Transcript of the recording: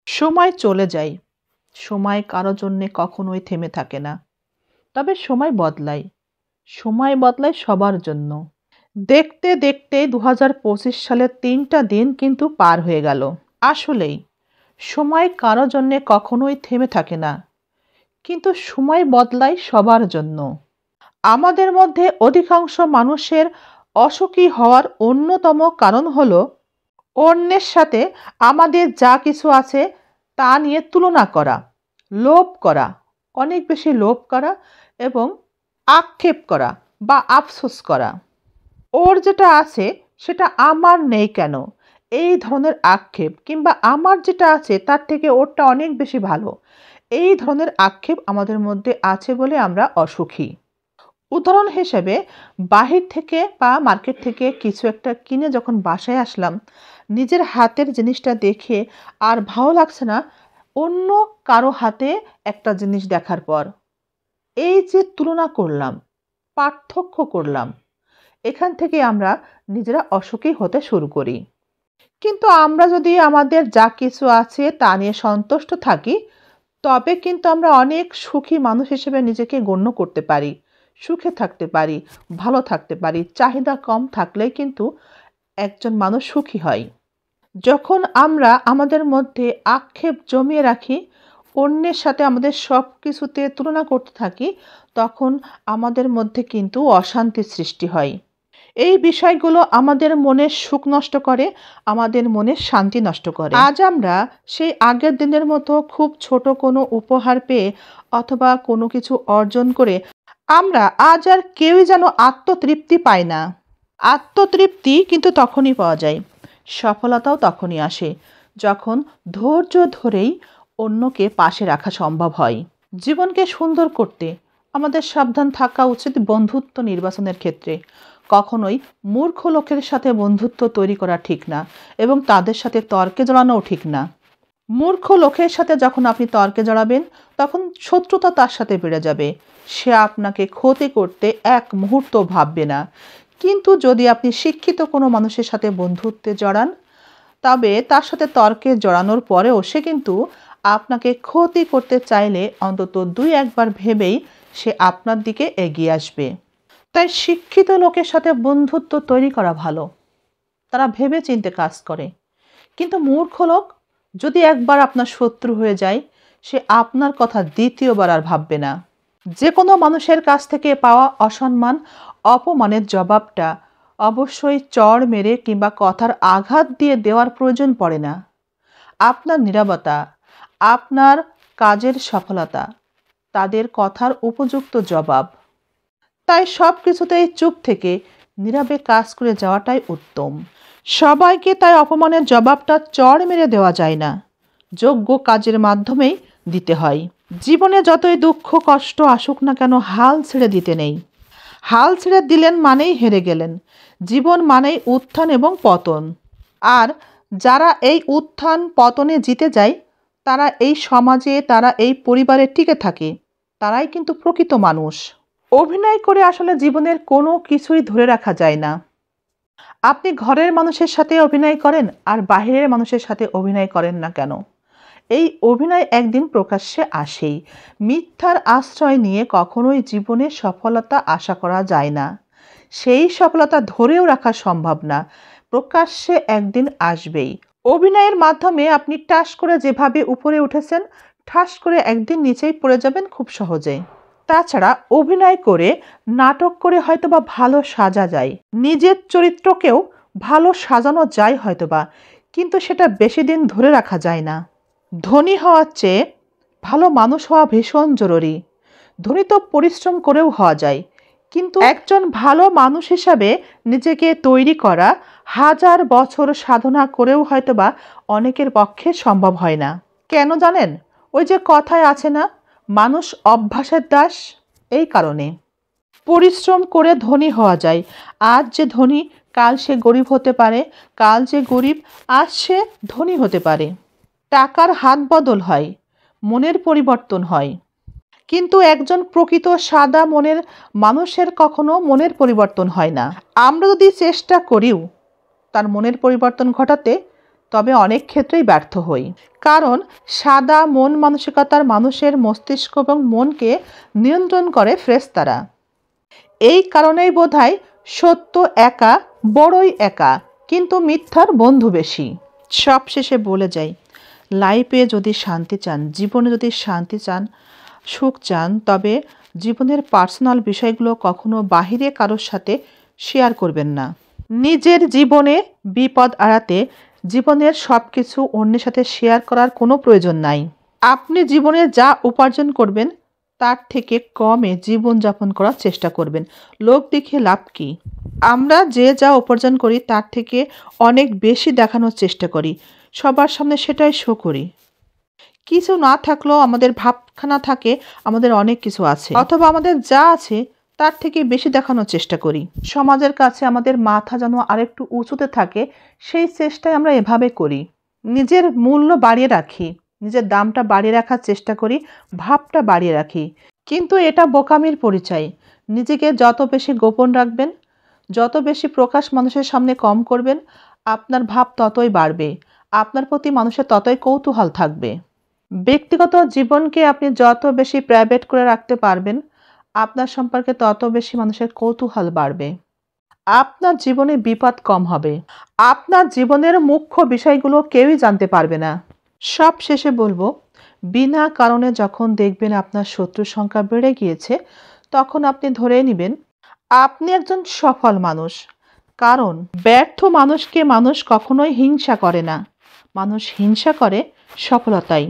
সময় চলে যায়, সময় কারো জন্যে কখনোই থেমে থাকে না। তবে সময় বদলায় সবার জন্য। দেখতে দেখতে ২০২৫ সালের ৩টা দিন কিন্তু পার হয়ে গেল। আসলেই সময় কারো জন্যে কখনোই থেমে থাকে না, কিন্তু সময় বদলায় সবার জন্য। আমাদের মধ্যে অধিকাংশ মানুষের অসুখী হওয়ার অন্যতম কারণ হলো অন্যের সাথে আমাদের যা কিছু আছে তা নিয়ে তুলনা করা, লোভ করা, অনেক বেশি লোভ করা এবং আক্ষেপ করা বা আফসোস করা। ওর যেটা আছে সেটা আমার নেই কেন, এই ধরনের আক্ষেপ, কিংবা আমার যেটা আছে তার থেকে ওরটা অনেক বেশি ভালো, এই ধরনের আক্ষেপ আমাদের মধ্যে আছে বলে আমরা অসুখী। উদাহরণ হিসেবে, বাহির থেকে বা মার্কেট থেকে কিছু একটা কিনে যখন বাসায় আসলাম, নিজের হাতের জিনিসটা দেখে আর ভালো লাগছে না অন্য কারো হাতে একটা জিনিস দেখার পর। এই যে তুলনা করলাম, পার্থক্য করলাম, এখান থেকে আমরা নিজেরা অসুখী হতে শুরু করি। কিন্তু আমরা যদি আমাদের যা কিছু আছে তা নিয়ে সন্তুষ্ট থাকি, তবে কিন্তু আমরা অনেক সুখী মানুষ হিসেবে নিজেকে গণ্য করতে পারি, সুখে থাকতে পারি, ভালো থাকতে পারি। চাহিদা কম থাকলেই কিন্তু একজন মানুষ সুখী হয়। যখন আমরা আমাদের মধ্যে আক্ষেপ জমিয়ে রাখি, অন্যের সাথে আমাদের সব কিছুতে তুলনা করতে থাকি, তখন আমাদের মধ্যে কিন্তু অশান্তির সৃষ্টি হয়। এই বিষয়গুলো আমাদের মনের সুখ নষ্ট করে, আমাদের মনের শান্তি নষ্ট করে। আজ আমরা সেই আগের দিনের মতো খুব ছোট কোনো উপহার পেয়ে অথবা কোনো কিছু অর্জন করে আমরা আজ আর কেউই যেন আত্মতৃপ্তি পাই না। আত্মতৃপ্তি কিন্তু তখনই পাওয়া যায়, সফলতাও তখনই আসে, যখন ধৈর্য ধরেই অন্যকে পাশে রাখা সম্ভব হয়। জীবনকে সুন্দর করতে আমাদের সাবধান থাকা উচিত বন্ধুত্ব নির্বাচনের ক্ষেত্রে। কখনোই মূর্খ লোকের সাথে বন্ধুত্ব তৈরি করা ঠিক না, এবং তাদের সাথে তর্কে জড়ানোও ঠিক না। মূর্খ লোকের সাথে যখন আপনি তর্কে জড়াবেন, তখন শত্রুতা তার সাথে বেড়ে যাবে, সে আপনাকে ক্ষতি করতে এক মুহূর্ত ভাববে না। কিন্তু যদি আপনি শিক্ষিত কোনো মানুষের সাথে বন্ধুত্বে জড়ান, তবে তার সাথে তর্কে জড়ানোর পরেও সে কিন্তু আপনাকে ক্ষতি করতে চাইলে অন্তত ২-১ বার ভেবেই সে আপনার দিকে এগিয়ে আসবে। তাই শিক্ষিত লোকের সাথে বন্ধুত্ব তৈরি করা ভালো, তারা ভেবে চিন্তে কাজ করে। কিন্তু মূর্খ লোক যদি একবার আপনার শত্রু হয়ে যায়, সে আপনার কথা দ্বিতীয়বার আর ভাববে না। যে কোনো মানুষের কাছ থেকে পাওয়া অসম্মান, অপমানের জবাবটা অবশ্যই চড় মেরে কিংবা কথার আঘাত দিয়ে দেওয়ার প্রয়োজন পড়ে না। আপনার নীরবতা, আপনার কাজের সফলতা তাদের কথার উপযুক্ত জবাব। তাই সব কিছুতেই চুপ থেকে নীরবে কাজ করে যাওয়াটাই উত্তম। সবাইকে তাই অপমানের জবাবটা চড় মেরে দেওয়া যায় না, যোগ্য কাজের মাধ্যমেই দিতে হয়। জীবনে যতই দুঃখ কষ্ট আসুক না কেন, হাল ছেড়ে দিতে নেই। হাল ছেড়ে দিলেন মানেই হেরে গেলেন। জীবন মানেই উত্থান এবং পতন। আর যারা এই উত্থান পতনে জিতে যায়, তারা এই সমাজে, তারা এই পরিবারে টিকে থাকে, তারাই কিন্তু প্রকৃত মানুষ। অভিনয় করে আসলে জীবনের কোনো কিছুই ধরে রাখা যায় না। আপনি ঘরের মানুষের সাথে অভিনয় করেন আর বাহিরের মানুষের সাথে অভিনয় করেন না কেন, এই অভিনয় একদিন প্রকাশ্যে আসেই। মিথ্যার আশ্রয় নিয়ে কখনোই জীবনে সফলতা আশা করা যায় না। সেই সফলতা ধরেও রাখা সম্ভব না, প্রকাশ্যে একদিন আসবেই। অভিনয়ের মাধ্যমে আপনি টাস করে যেভাবে উপরে উঠেছেন, ঠাস করে একদিন নিচেই পড়ে যাবেন খুব সহজে। তাছাড়া অভিনয় করে, নাটক করে হয়তোবা ভালো সাজা যায়, নিজের চরিত্রকেও ভালো সাজানো যায় হয়তোবা, কিন্তু সেটা বেশি দিন ধরে রাখা যায় না। ধনী হওয়ার চেয়ে ভালো মানুষ হওয়া ভীষণ জরুরি। ধনী তো পরিশ্রম করেও হওয়া যায়, কিন্তু একজন ভালো মানুষ হিসাবে নিজেকে তৈরি করা 1000 বছর সাধনা করেও হয়তোবা অনেকের পক্ষে সম্ভব হয় না। কেন জানেন? ওই যে কথায় আছে না, মানুষ অভ্যাসের দাস। এই কারণে পরিশ্রম করে ধনী হওয়া যায়। আজ যে ধনী, কাল সে গরিব হতে পারে, কাল যে গরিব, আজ সে ধনী হতে পারে। টাকার হাত বদল হয়, মনের পরিবর্তন হয়, কিন্তু একজন প্রকৃত সাদা মনের মানুষের কখনো মনের পরিবর্তন হয় না। আমরা যদি চেষ্টা করিও তার মনের পরিবর্তন ঘটাতে, তবে অনেক ক্ষেত্রেই ব্যর্থ হই। কারণ সাদা মন মানসিকতার মানুষের মস্তিষ্ক এবং মনকে নিয়ন্ত্রণ করে ফেরেশতারা। এই কারণেই বোধহয় সত্য একা, বড়ই একা, কিন্তু মিথ্যার বন্ধু বেশি। সবশেষে বলে যাই, লাইফে যদি শান্তি চান, জীবনে যদি শান্তি চান, সুখ চান, তবে জীবনের পার্সোনাল বিষয়গুলো কখনো বাহিরে কারোর সাথে শেয়ার করবেন না। নিজের জীবনে বিপদ এড়াতে জীবনের সব কিছু অন্যের সাথে শেয়ার করার কোনো প্রয়োজন নাই। আপনি জীবনে যা উপার্জন করবেন তার থেকে কমে জীবনযাপন করার চেষ্টা করবেন। লোক দেখে লাভ কি? আমরা যে যা উপার্জন করি তার থেকে অনেক বেশি দেখানোর চেষ্টা করি, সবার সামনে সেটাই শো করি। কিছু না থাকলেও আমাদের ভাবখানা থাকে আমাদের অনেক কিছু আছে, অথবা আমাদের যা আছে তার থেকে বেশি দেখানোর চেষ্টা করি। সমাজের কাছে আমাদের মাথা যেন আরেকটু উঁচুতে থাকে, সেই চেষ্টায় আমরা এভাবে করি। নিজের মূল্য বাড়িয়ে রাখি, নিজের দামটা বাড়িয়ে রাখার চেষ্টা করি, ভাবটা বাড়িয়ে রাখি। কিন্তু এটা বোকামির পরিচয়। নিজেকে যত বেশি গোপন রাখবেন, যত বেশি প্রকাশ মানুষের সামনে কম করবেন, আপনার ভাব ততই বাড়বে, আপনার প্রতি মানুষের ততই কৌতূহল থাকবে। ব্যক্তিগত জীবনকে আপনি যত বেশি প্রাইভেট করে রাখতে পারবেন, আপনার সম্পর্কে তত বেশি মানুষের কৌতূহল বাড়বে। আপনার জীবনে বিপদ কম হবে। আপনার জীবনের মুখ্য বিষয়গুলো কেউই জানতে পারবে না। সব শেষে বলবো, বিনা কারণে যখন দেখবেন আপনার শত্রুর সংখ্যা বেড়ে গিয়েছে, তখন আপনি ধরে নেবেন আপনি একজন সফল মানুষ। কারণ ব্যর্থ মানুষকে মানুষ কখনোই হিংসা করে না, মানুষ হিংসা করে সফলতায়।